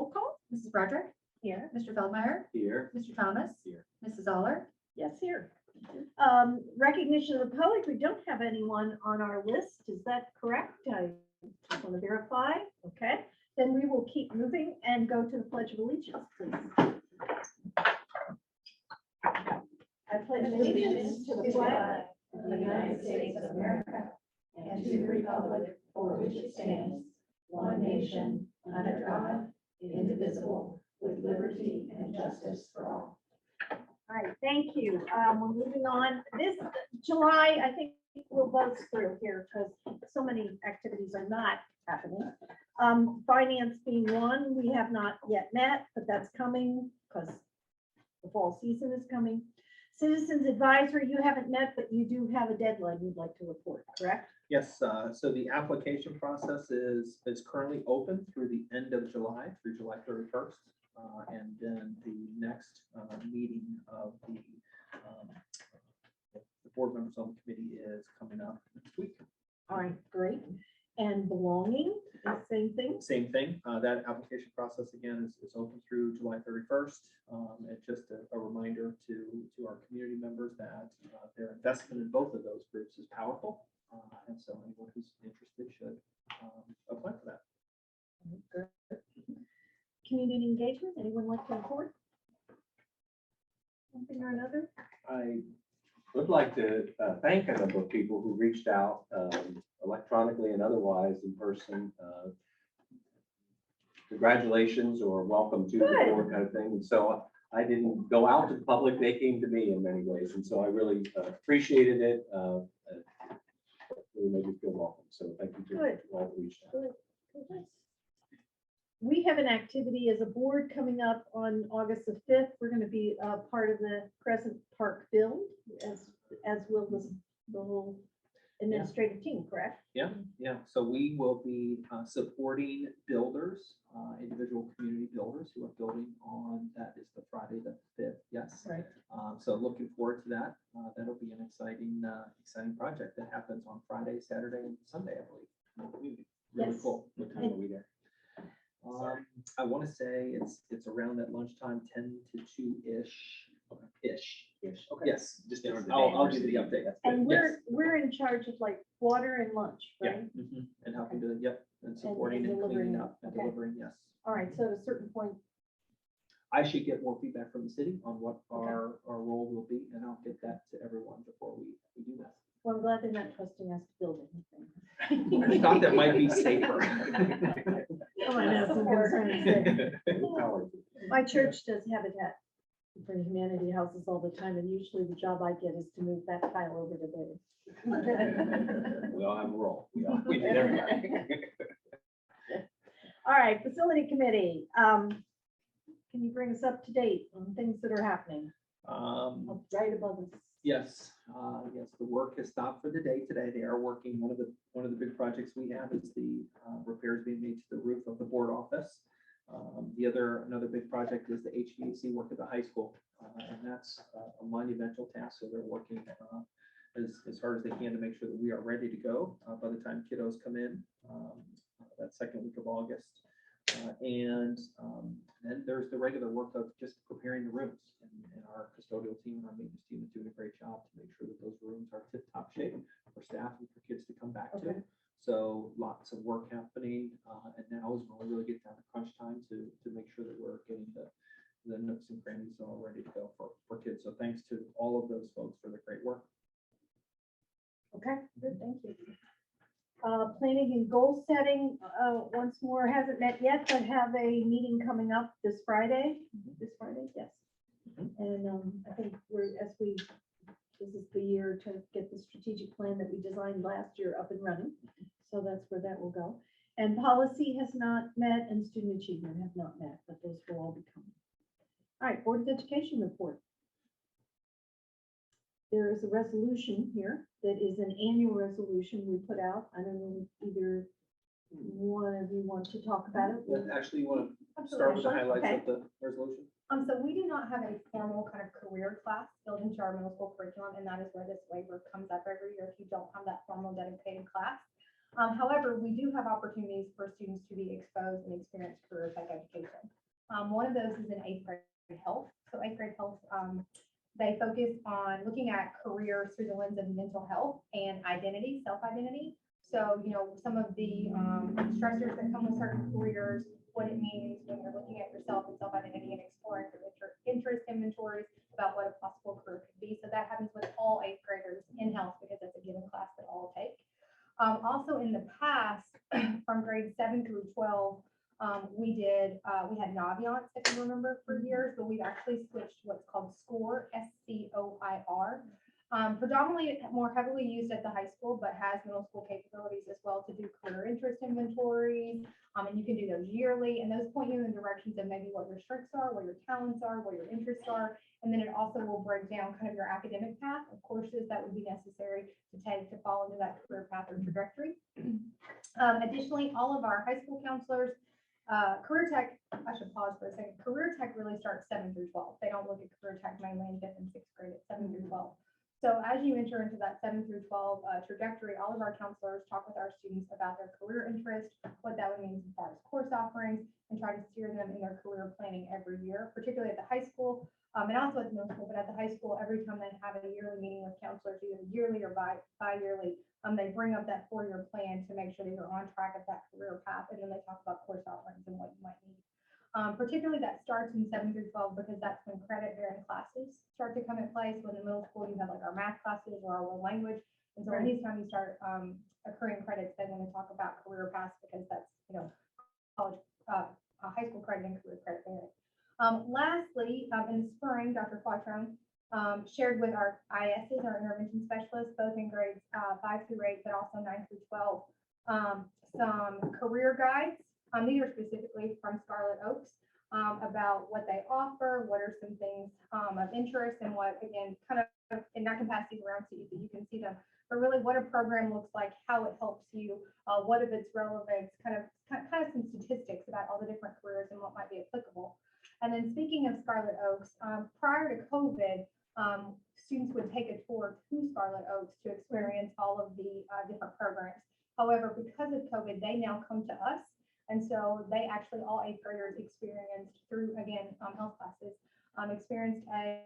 roll call. Mrs. Broderick, Here. Mr. Feldmeyer, Here. Mr. Thomas, Here. Mrs. Aller. Yes, here. Recognition of the public, we don't have anyone on our list. Is that correct? I just want to verify. Okay, then we will keep moving and go to the Pledge of Allegiance, please. I pledge allegiance to the flag of the United States of America and to the republic for which it stands, one nation, under God, indivisible, with liberty and justice for all. All right, thank you. We're moving on. This July, I think we'll buzz through here because so many activities are not happening. Finance being one, we have not yet met, but that's coming because the fall season is coming. Citizens Advisory, you haven't met, but you do have a deadline you'd like to report, correct? Yes, so the application process is currently open through the end of July, through July 31st. And then the next meeting of the board members on the committee is coming up next week. All right, great. And belonging, the same thing? Same thing. That application process again is open through July 31st. It's just a reminder to our community members that their investment in both of those groups is powerful. And so anyone who's interested should apply for that. Good. Community engagement, anyone like to report? Something or another? I would like to thank a number of people who reached out electronically and otherwise in person. Congratulations or welcome to the board kind of thing. And so I didn't go out to the public, they came to me in many ways. And so I really appreciated it. Really made me feel welcome. So thank you to all who reached out. Good. We have an activity as a board coming up on August the 5th. We're going to be part of the Crescent Park build, as will the whole administrative team, correct? Yeah. So we will be supporting builders, individual community builders who are building on, that is the Friday the 5th. Yes. Right. So looking forward to that. That'll be an exciting project that happens on Friday, Saturday, and Sunday, I believe. in the community. Really Yes. cool. What time are we there? I want to say it's around that lunchtime, 10 to 2-ish. Ish. Okay. Yes. Just I'll give you the update. That's And good. we're in charge of like water and lunch, Yeah. right? And helping to and supporting and delivering. cleaning up and Okay. delivering. Yes. All right, so at a certain point, I should get more feedback from the city on what our role will be, and I'll get that to everyone before we do that. well, I'm glad they're not trusting us to build anything. I thought that might be safer. Come on, that's some concerns there. My church does Habitat for Humanity houses all the time, and usually the job I get is to move that tile over to theirs. We all have a role. We did everything. All right, facility committee. Can you bring us up to date on things that are happening? Right above us. Yes, the work has stopped for the day today. They are working. One of the big projects we have is the repairs being made to the roof of the board office. Another big project is the HVAC work at the high school, and that's a monumental task. So they're working as hard as they can to make sure that we are ready to go by the time kiddos come in that second week of August. And then there's the regular work of just preparing the rooms, and our custodial team and our maintenance team is doing a great job to make sure that those rooms are tip-top shape for staff and for kids to come back to. So lots of work happening, and now is when we really get down to crunch time to make sure that we're getting the nooks and crannies all ready to go for kids. So thanks to all of those folks for the great work. Okay, good, thank you. Planning and goal setting, once more, hasn't met yet, but have a meeting coming up this Friday. This Friday, yes. And I think this is the year to get the strategic plan that we designed last year up and running. So that's where that will go. And policy has not met and student achievement have not met, but those will all be coming. All right, Board of Education report. There is a resolution here that is an annual resolution we put out. I don't know if either one of you want to talk about it. Actually, you want to start with the highlights of the resolution? So we do not have a formal kind of career class built into our middle school curriculum, and that is where this waiver comes up every year if you don't have that formal dedicated class. However, we do have opportunities for students to be exposed and experience career tech education. One of those is in eighth grade health. So eighth grade health, they focus on looking at careers through the lens of mental health and identity, self-identity. So, some of the stressors that come with certain careers, what it means when you're looking at yourself and self-identity and exploring through interest inventories about what a possible career could be. So that happens with all eighth graders in health because it's a given class that all take. Also in the past, from grade 7 through 12, we had Naviance, if you remember, for years, but we've actually switched to what's called SCORE, SCOIR. Predominantly more heavily used at the high school, but has middle school capabilities as well to do career interest inventories. And you can do those yearly, and those point you in directions of maybe what your strengths are, what your talents are, what your interests are. And then it also will break down kind of your academic path of courses that would be necessary to take to fall into that career path or trajectory. Additionally, all of our high school counselors, career tech, I should pause for a second. Career tech really starts 7 through 12. They don't look at career tech mainly in 5th and 6th grade, it's 7 through 12. So as you enter into that 7 through 12 trajectory, all of our counselors talk with our students about their career interest, what that would mean as far as course offerings, and try to steer them in their career planning every year, particularly at the high school, and also at the middle school. But at the high school, every time they have a yearly meeting with counselors, either yearly or bi-yearly, they bring up that 4-year plan to make sure that you're on track of that career path, and then they talk about course offerings and what you might need. Particularly that starts in 7 through 12 because that's when credit bearing classes start to come in place. When in middle school you have like our math classes or our world language, and so anytime you start accruing credits, then when we talk about career paths, because that's college, high school credit and career credit bearing. Lastly, in the spring, Dr. Quattrone shared with our ISs, our intervention specialists, both in grades 5 through 8, but also 9 through 12, some career guides. These are specifically from Scarlet Oaks about what they offer, what are some things of interest, and what, again, kind of in that capacity around so you can see them, but really what a program looks like, how it helps you, what of its relevance, kind of some statistics about all the different careers and what might be applicable. And then speaking of Scarlet Oaks, prior to COVID, students would take a tour to Scarlet Oaks to experience all of the different programs. However, because of COVID, they now come to us. And so they actually, all 8th graders experienced through, again, health classes, experienced a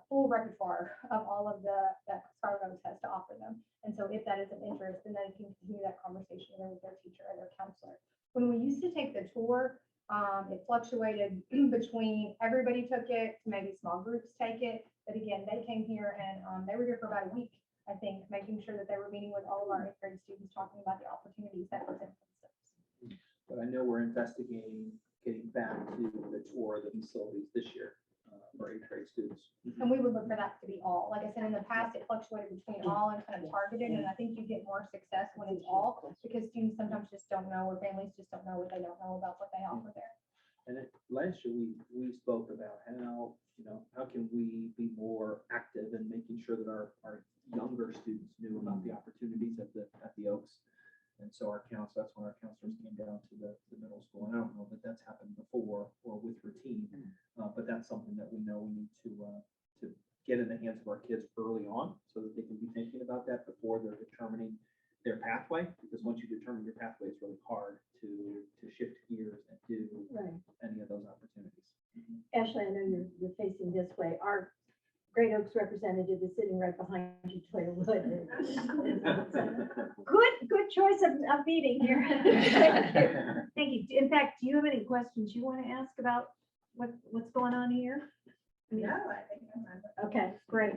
full repertoire of all of that Scarlet Oaks has to offer them. And so if that is of interest, then they can continue that conversation with their teacher or their counselor. When we used to take the tour, it fluctuated between everybody took it to maybe small groups take it. But again, they came here and they were here for about a week, I think, making sure that they were meeting with all of our 8th grade students, talking about the opportunities that present themselves. But I know we're investigating getting back to the tour of the facilities this year for 8th grade students. And we would look for that to be all. Like I said, in the past, it fluctuated between all and kind of targeted, and I think you get more success when it's all, because students sometimes just don't know, or families just don't know what they don't know about what they offer there. And last year, we spoke about how can we be more active in making sure that our younger students knew about the opportunities at the Oaks. And so that's when our counselors came down to the middle school. And I don't know that that's happened before or with routine, but that's something that we know we need to get in the hands of our kids early on so that they can be thinking about that before they're determining their pathway. Because once you determine your pathway, it's really hard to shift gears and do any of those opportunities. Ashley, I know you're facing this way. Our Great Oaks representative is sitting right behind you, Toya Wood. Good choice of meeting here. Thank you. In fact, do you have any questions you want to ask about what's going on here? No, I think I'm Okay, great.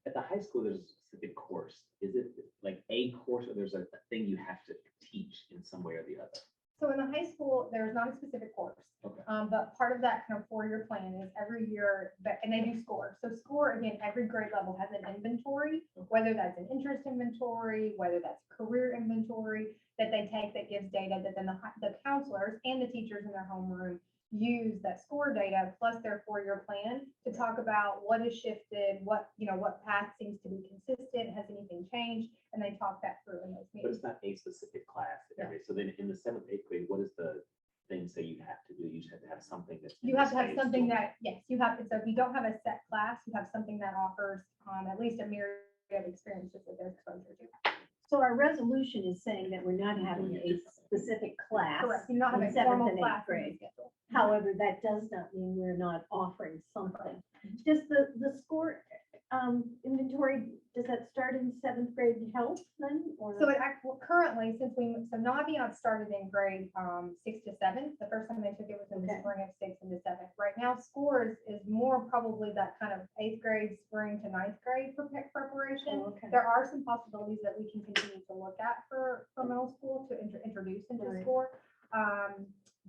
At the high school, there's a specific course. Is it like a course, or there's a thing you have to teach in some way or the other? So in the high school, there's not a specific course. Okay. But part of that kind of 4-year plan is every year, and they do SCORE. So SCORE, again, every grade level has an inventory, whether that's an interest inventory, whether that's career inventory that they take that gives data that then the counselors and the teachers in their homeroom use that SCORE data plus their 4-year plan to talk about what has shifted, what path seems to be consistent, has anything changed, and they talk that through in those But meetings. it's not a specific class. So then in the 7th, 8th grade, what is the thing say you have to do? You just have to have something that's. You have to have something that, yes, you have to. So if you don't have a set class, you have something that offers at least a myriad of experiences that they're exposure to. So our resolution is saying that we're not having a specific class. Correct, you not have in a seventh formal and eighth class grade. schedule. However, that does not mean we're not offering something. Does the score inventory, does that start in seventh grade health then? Or So well, currently, so Naviance started in grade 6 to 7. The first time they took it was in the Okay. spring of 6 into 7. Right now, scores is more probably that kind of 8th grade, spring to 9th grade preparation. Oh, okay. There are some possibilities that we can continue to look at for middle school to introduce into Right. score.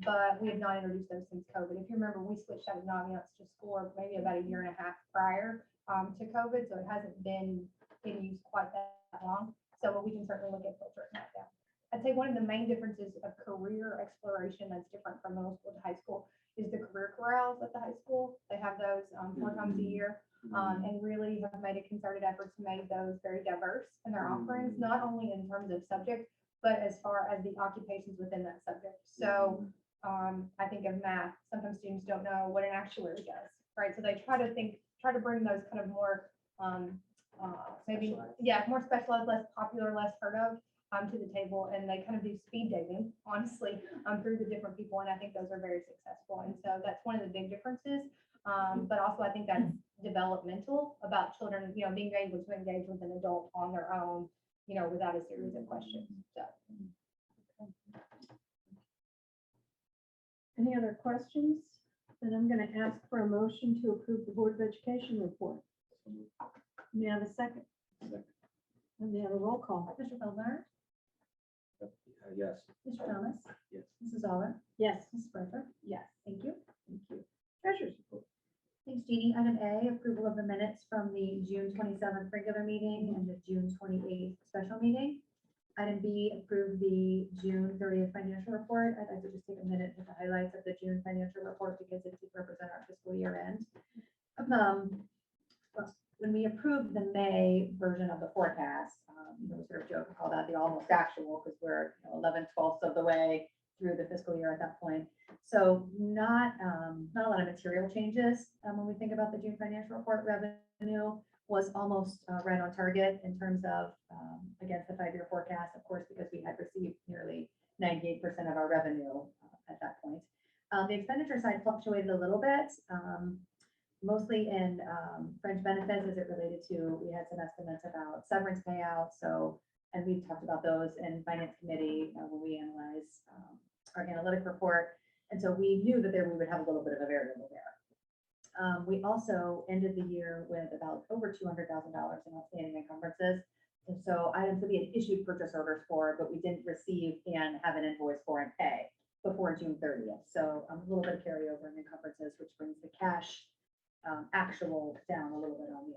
But we have not introduced those since COVID. If you remember, we switched out of Naviance to score maybe about a year and a half prior to COVID, so it hasn't been in use quite that long. So we can certainly look at filtering that down. I'd say one of the main differences of career exploration that's different from middle school to high school is the career corrals at the high school. They have those 4 times a year. And really have made a concerted effort to make those very diverse in their offerings, not only in terms of subject, but as far as the occupations within that subject. So I think of math, sometimes students don't know what an actuary does, right? So they try to bring those kind of more, maybe, Specialized. yeah, more specialized, less popular, less heard of, to the table, and they kind of do speed dating, honestly, through the different people, and I think those are very successful, and so that's one of the big differences. But also I think that's developmental about children, being able to engage with an adult on their own, without a series of questions, so. Any other questions? Then I'm gonna ask for a motion to approve the Board of Education report. May I have a second? Second. And may I have a roll call? Mr. Feldmeyer, Yes. Mr. Thomas, Yes. Mrs. Zoller, Yes. Mrs. Sprecher. Yes. Thank you. Thank you. Treasurer's report. Thanks, Jeannie. Item A, approval of the minutes from the June 27th regular meeting and the June 28th special meeting. Item B, approve the June 30th financial report. I'd like to just take a minute with the highlights of the June financial report because it does represent our fiscal year end. When we approved the May version of the forecast, we sort of joke, call that the almost actual, because we're 11/12 of the way through the fiscal year at that point. So not a lot of material changes when we think about the June financial report. Revenue was almost right on target in terms of against the 5-year forecast, of course, because we had received nearly 98% of our revenue at that point. The expenditure side fluctuated a little bit, mostly in fringe benefits as it related to, we had some estimates about severance payouts. So, and we talked about those in finance committee when we analyzed our analytic report. And so we knew that we would have a little bit of a variable there. We also ended the year with about over $200,000 in outstanding encumbrances. And so items that we had issued purchase orders for, but we didn't receive and have an invoice for and pay before June 30th. So a little bit of carryover in encumbrances, which brings the cash actual down a little bit on the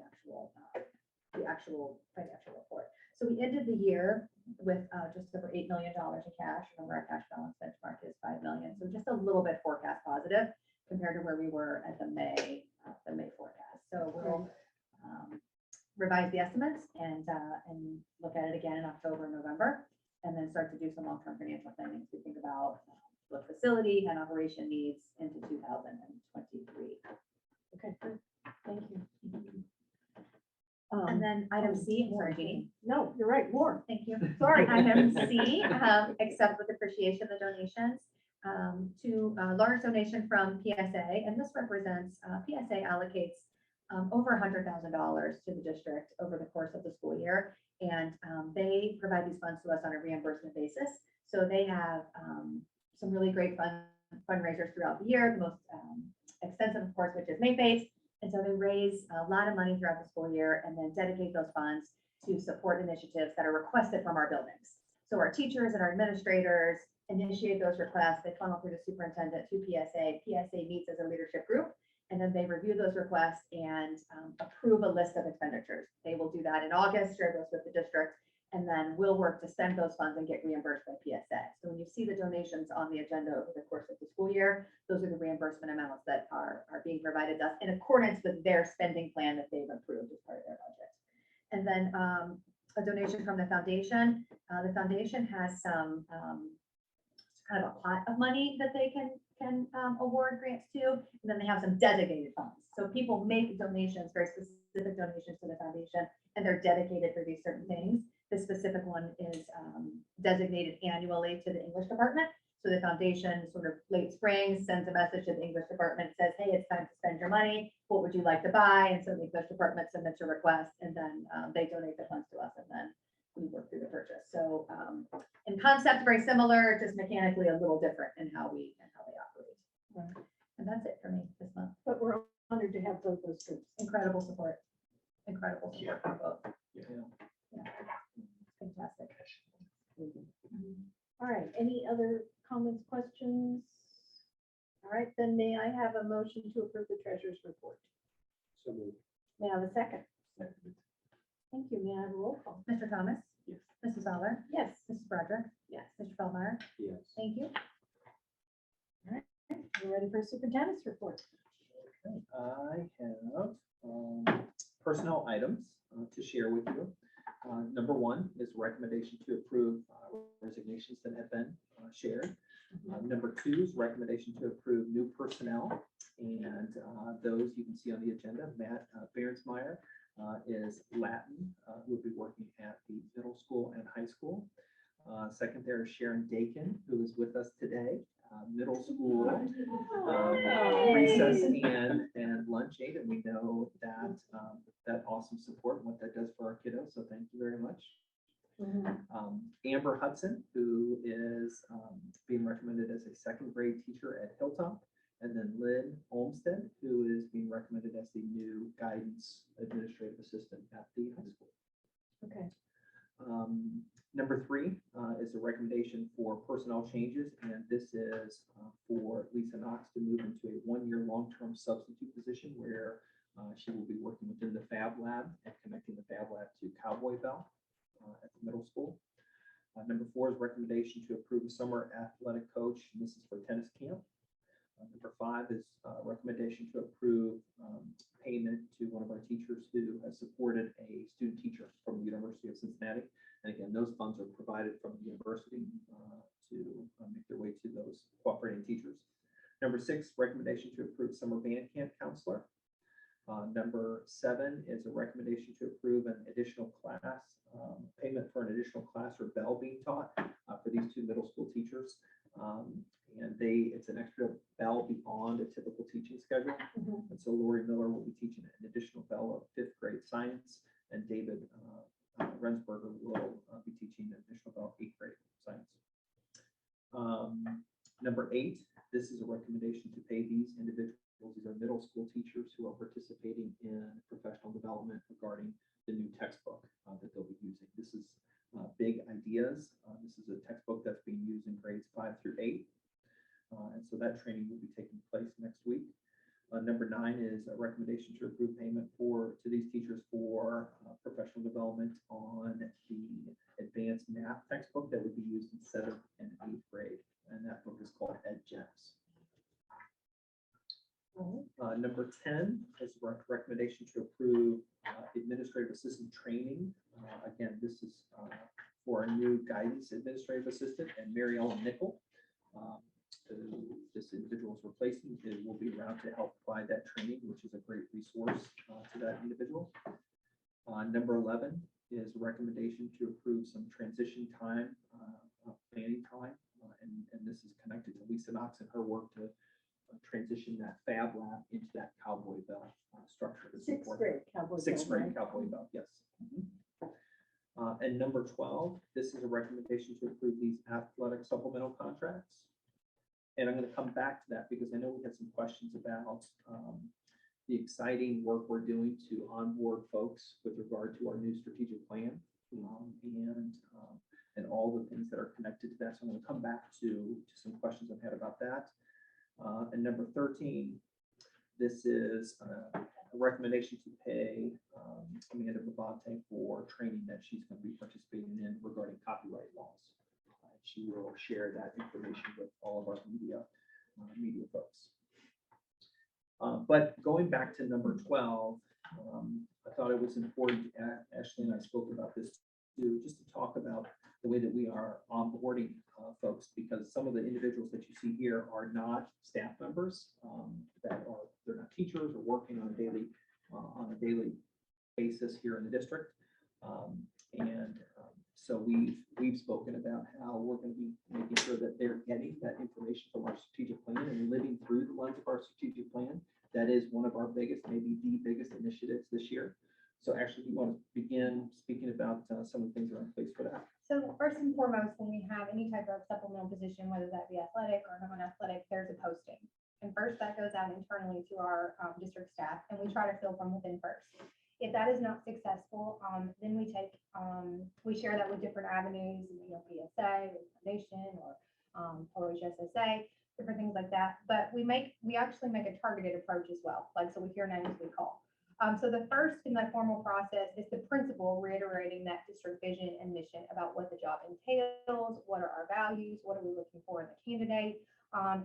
actual financial report. So we ended the year with just over $8 million in cash. Remember, our cash balance benchmark is $5 million. So just a little bit forecast positive compared to where we were at the May forecast. So we'll revise the estimates and look at it again in October and November, and then start to do some long-term financial planning as we think about what facility and operation needs into 2023. Okay, good. Thank you. And then item C, I'm sorry, Jeannie. No, you're right, more. Thank you. Sorry. Item C, accept with appreciation the donations to a large donation from PSA, and this represents, PSA allocates over $100,000 to the district over the course of the school year, and they provide these funds to us on a reimbursement basis. So they have some really great fundraisers throughout the year, the most extensive, of course, which is May-based. And so they raise a lot of money throughout the school year and then dedicate those funds to support initiatives that are requested from our buildings. So our teachers and our administrators initiate those requests. They funnel through the superintendent to PSA. PSA meets as a leadership group, and then they review those requests and approve a list of expenditures. They will do that in August, share those with the district, and then we'll work to spend those funds and get reimbursed by PSA. So when you see the donations on the agenda over the course of the school year, those are the reimbursement amounts that are being provided to us in accordance with their spending plan that they've approved as part of their budget. And then a donation from the foundation. The foundation has some kind of a pot of money that they can award grants to, and then they have some designated funds. So people make donations, very specific donations to the foundation, and they're dedicated for these certain things. This specific one is designated annually to the English department. So the foundation sort of late spring sends a message to the English department, says, hey, it's time to spend your money. What would you like to buy? And so the English department submits a request, and then they donate the funds to us, and then we work through the purchase. So in concept, very similar, just mechanically a little different in how they operate. Right. And that's it for me this month. But we're honored to have both those groups. Incredible support. Incredible support from both. Yeah. Fantastic. All right, any other comments, questions? All right, then may I have a motion to approve the treasurer's report? So moved. May I have a second? Thank you. May I have a roll call? Mr. Thomas? Yes. Mrs. Zoller? Yes. Mrs. Broderick? Yes. Mr. Feldmeyer? Yes. Thank you. We're ready for superintendent's report. Okay, I have personnel items to share with you. Number one is recommendation to approve resignations that have been shared. Number two is recommendation to approve new personnel, and those you can see on the agenda. Matt Behrensmeyer is Latin, who will be working at the middle school and high school. Second, there is Sharon Dakin, who is with us today, middle school recess and lunch aid, and we know that that awesome support and what that does for our kiddos. So thank you very much. Amber Hudson, who is being recommended as a second grade teacher at Hilltop, and then Lynn Olmsted, who is being recommended as the new guidance administrative assistant at the high school. Okay. Number three is a recommendation for personnel changes, and this is for Lisa Knox to move into a one-year long-term substitute position where she will be working within the Fab Lab and connecting the Fab Lab to Cowboy Bell at the middle school. Number four is recommendation to approve a summer athletic coach, and this is for tennis camp. Number five is recommendation to approve payment to one of our teachers who has supported a student teacher from the University of Cincinnati. And again, those funds are provided from the university to make their way to those cooperating teachers. Number six, recommendation to approve summer band camp counselor. Number seven is a recommendation to approve an additional class, payment for an additional class or bell being taught for these two middle school teachers. And it's an extra bell beyond a typical teaching schedule. And so Lori Miller will be teaching an additional bell of fifth grade science, and David Rensberger will be teaching an additional bell of eighth grade science. Number eight, this is a recommendation to pay these individuals. These are middle school teachers who are participating in professional development regarding the new textbook that they'll be using. This is Big Ideas. This is a textbook that's being used in grades 5 through 8. And so that training will be taking place next week. Number nine is a recommendation to approve payment to these teachers for professional development on the advanced math textbook that would be used in 7th and 8th grade. And that book is called EdGems. Number 10 is a recommendation to approve administrative assistant training. Again, this is for a new guidance administrative assistant, and Mary Ellen Nickel, who this individual is replacing, will be around to help provide that training, which is a great resource to that individual. Number 11 is a recommendation to approve some transition time, planning time, and this is connected to Lisa Knox and her work to transition that Fab Lab into that Cowboy Bell structure. Sixth grade Cowboy. Sixth Bell, grade right? Cowboy Bell, yes. And number 12, this is a recommendation to approve these athletic supplemental contracts. And I'm going to come back to that because I know we had some questions about the exciting work we're doing to onboard folks with regard to our new strategic plan and all the things that are connected to that. So I'm going to come back to some questions I've had about that. And number 13, this is a recommendation to pay Amanda Babante for training that she's going to be participating in regarding copyright laws. She will share that information with all of our media folks. But going back to number 12, I thought it was important, Ashley and I spoke about this too, just to talk about the way that we are onboarding folks, because some of the individuals that you see here are not staff members, they're not teachers or working on a daily basis here in the district. So we've spoken about how we're going to be making sure that they're getting that information from our strategic plan and living through the lens of our strategic plan. That is one of our biggest, maybe the biggest initiatives this year. So actually, we want to begin speaking about some of the things that are in place for that. So first and foremost, when we have any type of supplemental position, whether that be athletic or non-athletic, there's a posting. And first that goes out internally to our district staff, and we try to fill from within first. If that is not successful, then we share that with different avenues, PSA, with foundation, or OHSSA, different things like that. But we actually make a targeted approach as well. Like, so we hear names, we call. So the first in that formal process is the principal reiterating that district vision and mission about what the job entails, what are our values, what are we looking for in the candidate.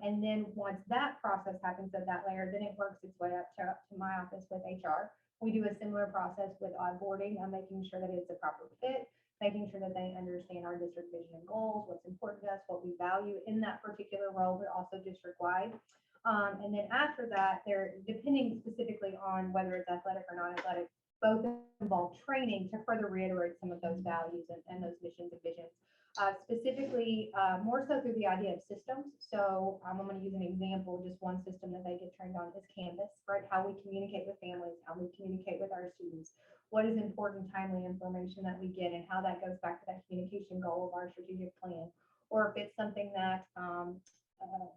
And then once that process happens at that layer, then it works its way up to my office with HR. We do a similar process with onboarding. I'm making sure that it's a proper fit, making sure that they understand our district vision and goals, what's important to us, what we value in that particular role, but also district-wide. And then after that, they're depending specifically on whether it's athletic or non-athletic, both involve training to further reiterate some of those values and those missions and visions. Specifically, more so through the idea of systems. So I'm going to use an example. Just one system that they get trained on is Canvas, right? How we communicate with families, how we communicate with our students, what is important, timely information that we get, and how that goes back to that communication goal of our strategic plan. Or if it's something that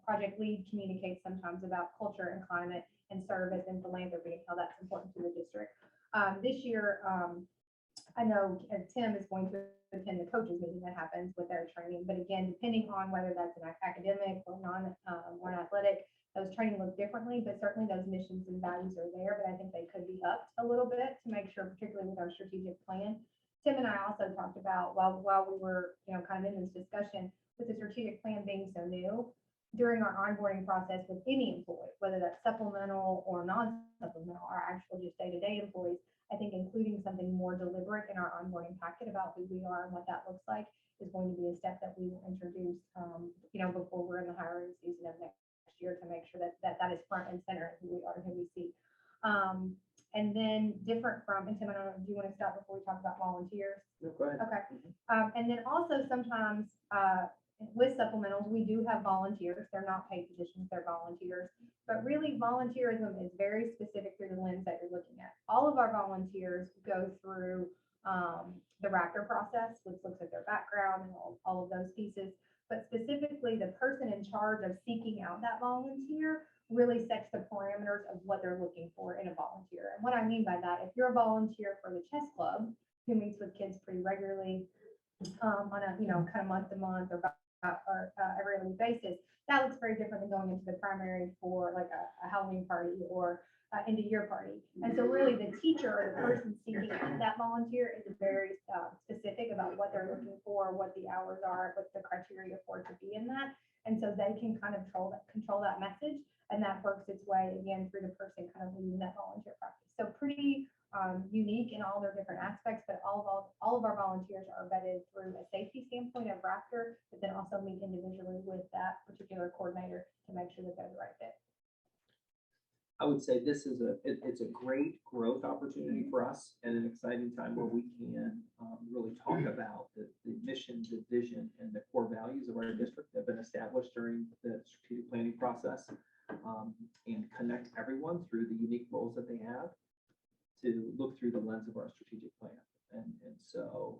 project lead communicates sometimes about culture and climate and service and philanthropy, and how that's important to the district. This year, I know Tim is going to attend the coaches meeting that happens with their training, but again, depending on whether that's an academic or non-athletic, those training look differently, but certainly those missions and values are there, but I think they could be upped a little bit to make sure, particularly with our strategic plan. Tim and I also talked about, while we were, kind of in this discussion, with the strategic plan being so new, during our onboarding process with any employee, whether that's supplemental or non-supplemental, our actual just day-to-day employees, I think including something more deliberate in our onboarding packet about who we are and what that looks like is going to be a step that we will introduce, before we're in the hiring season of next year, to make sure that is front and center, who we are and who we see. And then different from, and Tim, I don't know, do you want to stop before we talk about volunteers? No, go ahead. Okay. And then also sometimes with supplementals, we do have volunteers. They're not paid positions, they're volunteers. But really, volunteerism is very specific through the lens that you're looking at. All of our volunteers go through the Raptor process, which looks at their background and all of those pieces. But specifically, the person in charge of seeking out that volunteer really sets the parameters of what they're looking for in a volunteer. And what I mean by that, if you're a volunteer for the chess club who meets with kids pretty regularly on a kind of month to month or every other basis, that looks very different than going into the primary for like a Halloween party or end of year party. And so really the teacher or the person seeking that volunteer is very specific about what they're looking for, what the hours are, what the criteria for it to be in that. And so they can kind of control that message, and that works its way again through the person kind of leading that volunteer practice. So pretty unique in all their different aspects, but all of our volunteers are vetted through a safety standpoint of Raptor, but then also meet individually with that particular coordinator to make sure that they're the right fit. I would say this is it's a great growth opportunity for us and an exciting time where we can really talk about the mission, the vision, and the core values of our district that have been established during the strategic planning process, and connect everyone through the unique roles that they have to look through the lens of our strategic plan. And so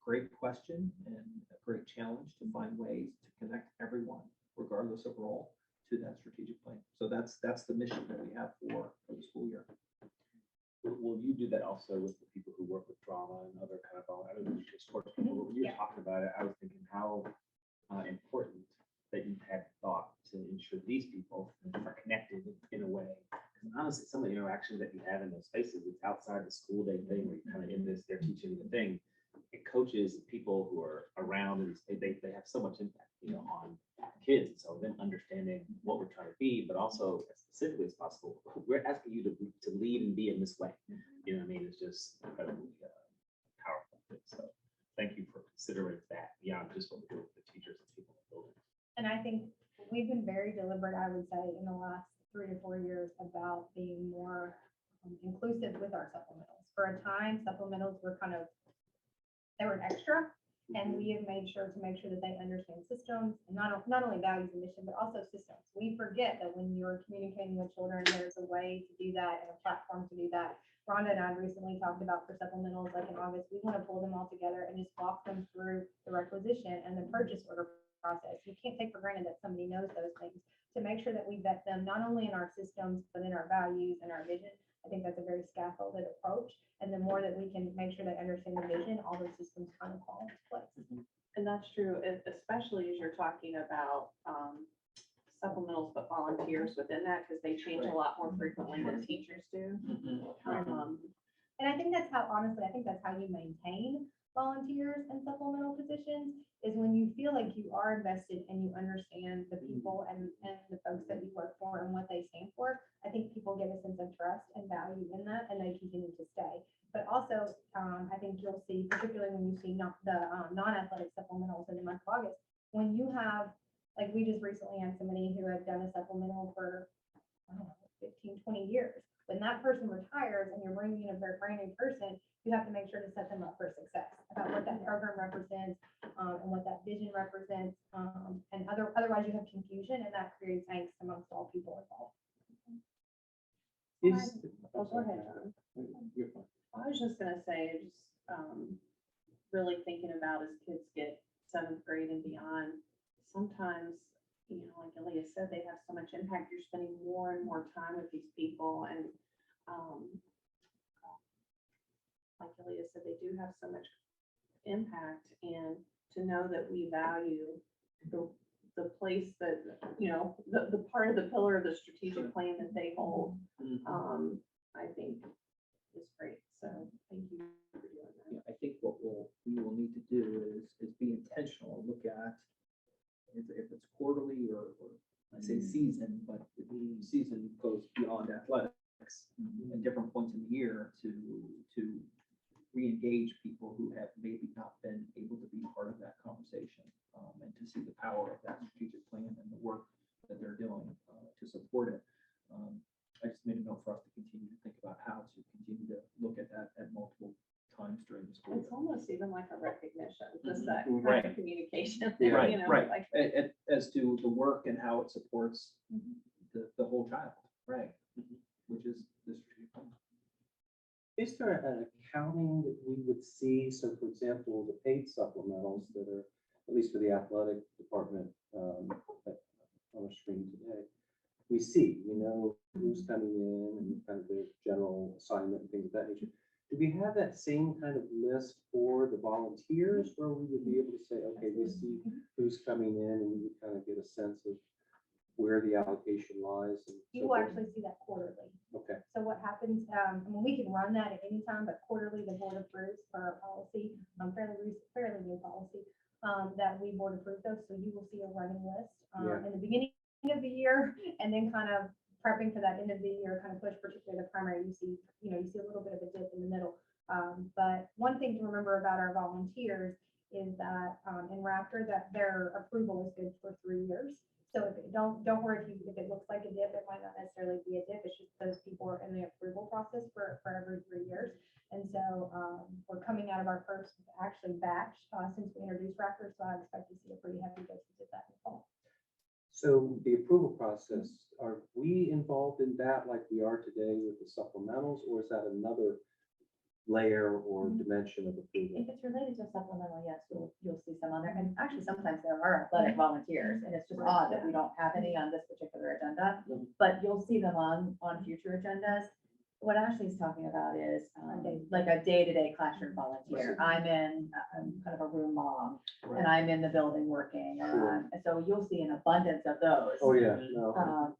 great question and a great challenge to find ways to connect everyone, regardless of role, to that strategic plan. So that's the mission that we have for the school year. Will you do that also with the people who work with drama and other kind of, sports people? When you were talking about it, I was thinking how important that you've had thought to ensure these people are connected in a way. And honestly, some of the interactions that you have in those spaces, it's outside the school day thing where you're kind of in this, they're teaching the thing. And coaches and people who are around, and they have so much impact, on kids. And so them understanding what we're trying to be, but also as specifically as possible, we're asking you to lead and be in this way. You know what I mean? It's just incredibly powerful. So thank you for considering that beyond just what we do with the teachers and people in the building. And I think we've been very deliberate, I would say, in the last 3 to 4 years about being more inclusive with our supplementals. For a time, supplementals were they were an extra, And we have made sure to make sure that they understand systems, and not only values and mission, but also systems. We forget that when you're communicating with children, there's a way to do that and a platform to do that. Rhonda and I recently talked about for supplementals, like in August, we want to pull them all together and just walk them through the requisition and the purchase order process. You can't take for granted that somebody knows those things, to make sure that we vet them not only in our systems, but in our values and our vision. I think that's a very scaffolded approach. And the more that we can make sure they understand the vision, all those systems kind of fall into place. And that's true, especially as you're talking about supplementals, but volunteers within that, because they change a lot more frequently than teachers do. And I think that's how, honestly, I think that's how you maintain volunteers and supplemental positions, is when you feel like you are invested and you understand the people and the folks that you work for and what they stand for. I think people get a sense of trust and value in that, and they continue to stay. But also, I think you'll see, particularly when you see non-athletic supplementals in the month of August, when you have, like, we just recently had somebody who had done a supplemental for, I don't know, 15, 20 years. When that person retires and you're bringing in a very brand new person, you have to make sure to set them up for success about what that program represents, and what that vision represents. And otherwise you have confusion, and that creates angst amongst all people involved. Oh, go ahead, John. You're fine. I was just gonna say, just really thinking about as kids get 7th grade and beyond, sometimes, you know, like Aaliyah said, they have so much impact. You're spending more and more time with these people, and like Aaliyah said, they do have so much impact, and to know that we value the place that, you know, the part of the pillar of the strategic plan that they hold, I think is great. So thank you for doing that. Yeah, I think what we will need to do is be intentional, look at if it's quarterly or I say season, but the season goes beyond athletics at different points in the year to re-engage people who have maybe not been able to be part of that conversation, and to see the power of that strategic plan and the work that they're doing to support it. I just made a note for us to continue to think about how to continue to look at that at multiple times during the school It's year. almost even like a recognition, just that Right. kind of communication. Yeah. You know, Right. like, As to the work and how it supports the whole child, right? Which is the strategic plan. Is there an accounting that we would see? So for example, the paid supplementals that are, at least for the athletic department, that on the screen today, we know who's coming in and kind of their general assignment and things of that nature. Do we have that same kind of list for the volunteers where we would be able to say, okay, we see who's coming in, and we would kind of get a sense of where the allocation lies? And You so will forth? actually see that quarterly. Okay. So what happens, I mean, we can run that at any time, but quarterly, the board approves for our policy, fairly new policy, that we board approve those. So you will see a running list Yeah. in the beginning of the year, and then kind of prepping for that end of the year kind of push, particularly the primary. You see a little bit of a dip in the middle. But one thing to remember about our volunteers is that in Raptor, that their approval is good for 3 years. So don't worry if it looks like a dip, it might not necessarily be a dip. It's just those people are in the approval process for every 3 years. And so we're coming out of our first actually batch since we introduced Raptor. So I expect to see a pretty heavy dose of that in the fall. So the approval process, are we involved in that like we are today with the supplementals, or is that another layer or dimension of approval? If it's related to supplemental, yes, you'll see some on there. And actually, sometimes there are athletic volunteers, and it's just odd that we don't have any on this particular agenda, but you'll see them on future agendas. What Ashley's talking about is like a day-to-day classroom volunteer. I'm kind of a room mom, and I'm in the building working. And so you'll see an abundance of those. Oh, yeah, no.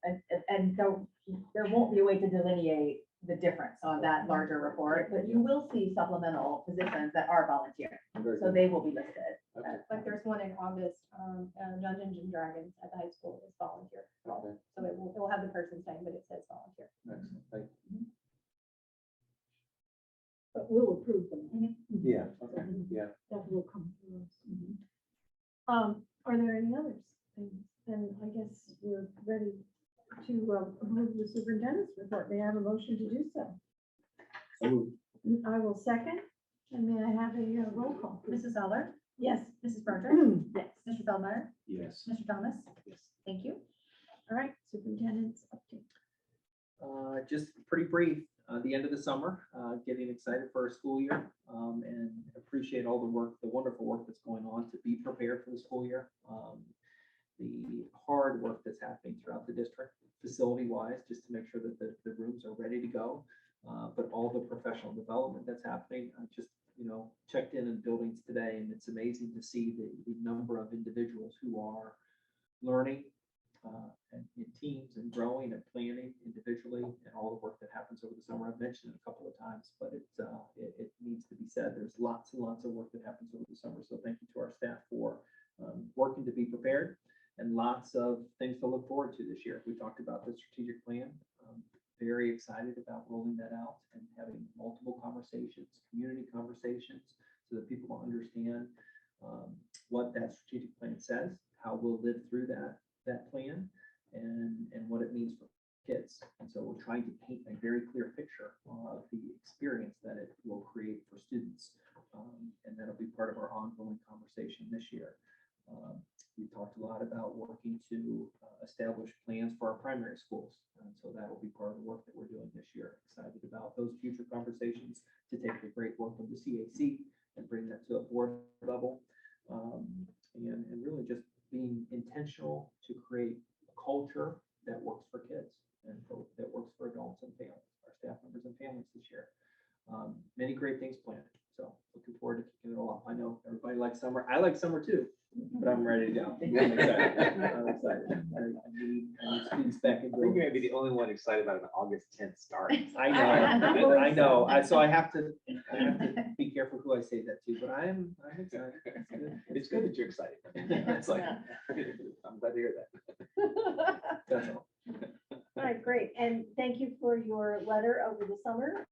And so there won't be a way to delineate the difference on that larger report, but you will see supplemental positions that are volunteer. Very So good. they will be listed. Okay. Like there's one in August, Dungeons and Dragons at the high school is volunteer. Okay. So it will have the person's name, but it says volunteer. Excellent. Thank you. But we'll approve them. Yeah, okay, yeah. That will come through us. Are there any others? Then I guess we're ready to approve the superintendent's report. May I have a motion to do so? I will second. And may I have a roll call? Mrs. Eller, Yes. Mrs. Barker, Yes. Mr. Feldmeyer, Yes. Mr. Thomas. Yes. Thank you. All right, superintendent's update. Just pretty brief, the end of the summer, getting excited for our school year, and appreciate all the work, the wonderful work that's going on to be prepared for the school year. The hard work that's happening throughout the district, facility-wise, just to make sure that the rooms are ready to go. But all the professional development that's happening, I just, checked in buildings today, and it's amazing to see the number of individuals who are learning and in teams and growing and planning individually, and all the work that happens over the summer. I've mentioned it a couple of times, but it needs to be said. There's lots and lots of work that happens over the summer. So thank you to our staff for working to be prepared, and lots of things to look forward to this year. We talked about the strategic plan. Very excited about rolling that out and having multiple conversations, community conversations, so that people understand what that strategic plan says, how we'll live through that plan, and what it means for kids. And so we're trying to paint a very clear picture of the experience that it will create for students. And that'll be part of our ongoing conversation this year. We talked a lot about working to establish plans for our primary schools. And so that will be part of the work that we're doing this year. Excited about those future conversations, to take the great work of the CAC and bring that to a board level. And really just being intentional to create a culture that works for kids and that works for adults and families, our staff members and families this year. Many great things planned. So looking forward to kicking it all off. I know everybody likes summer. I like summer too, but I'm ready to go. I'm excited. I'm excited. I need students back in. I think you may be the only one excited about an August 10th start. I know, I know. So I have to be careful who I say that to, but I'm excited. It's good. It's good that you're excited. It's like, I'm glad to hear that. That's all. All right, great. And thank you for your letter over the summer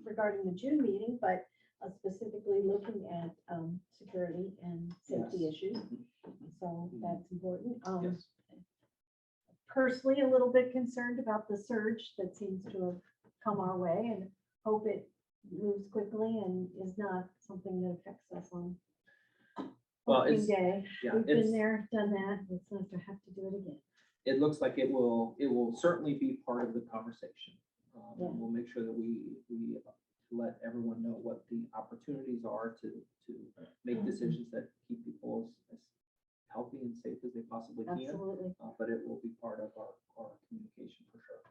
regarding the June meeting, but specifically looking at security and safety issues. So that's important. Yes. Personally, a little bit concerned about the surge that seems to have come our way, and hope it moves quickly and is not something that affects us on Well, opening it's, day. yeah, We've been it's, there, done that. It's nice to have to do it again. it looks like it will certainly be part of the conversation. Yeah. And we'll make sure that we let everyone know what the opportunities are to make decisions that keep people as healthy and safe as they possibly can. Absolutely. But it will be part of our communication for sure.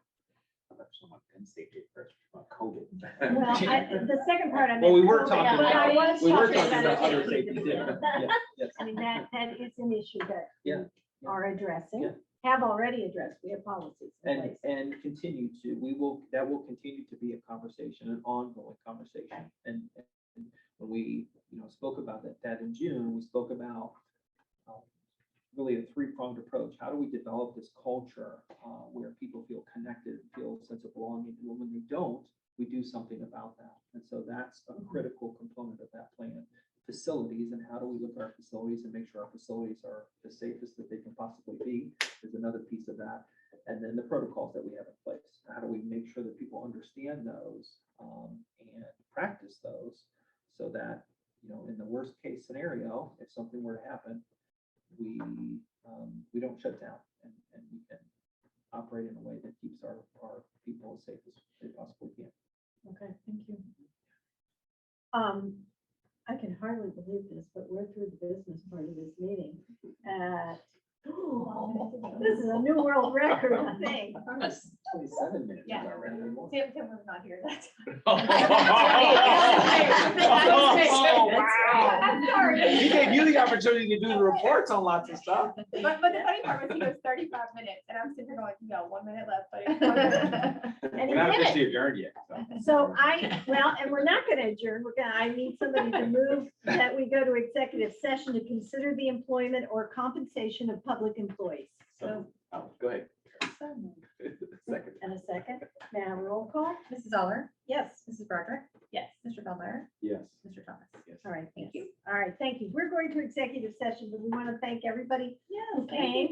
I'm actually on gun safety first, about COVID. Well, the second part I meant. Well, we were COVID, talking but I about- was we were talking talking about other safety safety too. too. Yes. I mean, that is an issue that we Yeah. are addressing, Yeah. have already addressed. We have policies in place. And continue to, that will continue to be a conversation, an ongoing conversation. And when we, spoke about that in June, we spoke about really a three-pronged approach. How do we develop this culture where people feel connected, feel a sense of belonging? And when they don't, we do something about that. And so that's a critical component of that plan. Facilities, and how do we look at our facilities and make sure our facilities are the safest that they can possibly be, is another piece of that. And then the protocols that we have in place. How do we make sure that people understand those and practice those, so that, in the worst case scenario, if something were to happen, we don't shut down, and we can operate in a way that keeps our people as safe as they possibly can. Okay, thank you. I can hardly believe this, but we're through the business part of this meeting. This is a new world record, I think. 27 minutes. Yeah. Already. Tim was not here. That's. Oh, wow. I'm sorry. He gave you the opportunity to do the reports on lots of stuff. But the funny part was he goes 35 minutes, and I'm sitting here going, no, 1 minute left. But And he We're not did it. officially adjourned yet. So and we're not gonna adjourn. I need somebody to move that we go to executive session to consider the employment or compensation of public employees. So, Oh, go ahead. Second. and a second, now roll call. Mrs. Aller, Yes. Mrs. Barker, yes. Mr. Feldmeyer, Yes. Mr. Thomas. All right, thank you. All right, thank you. We're going to executive session, but we want to thank everybody who Yes, thank you. came.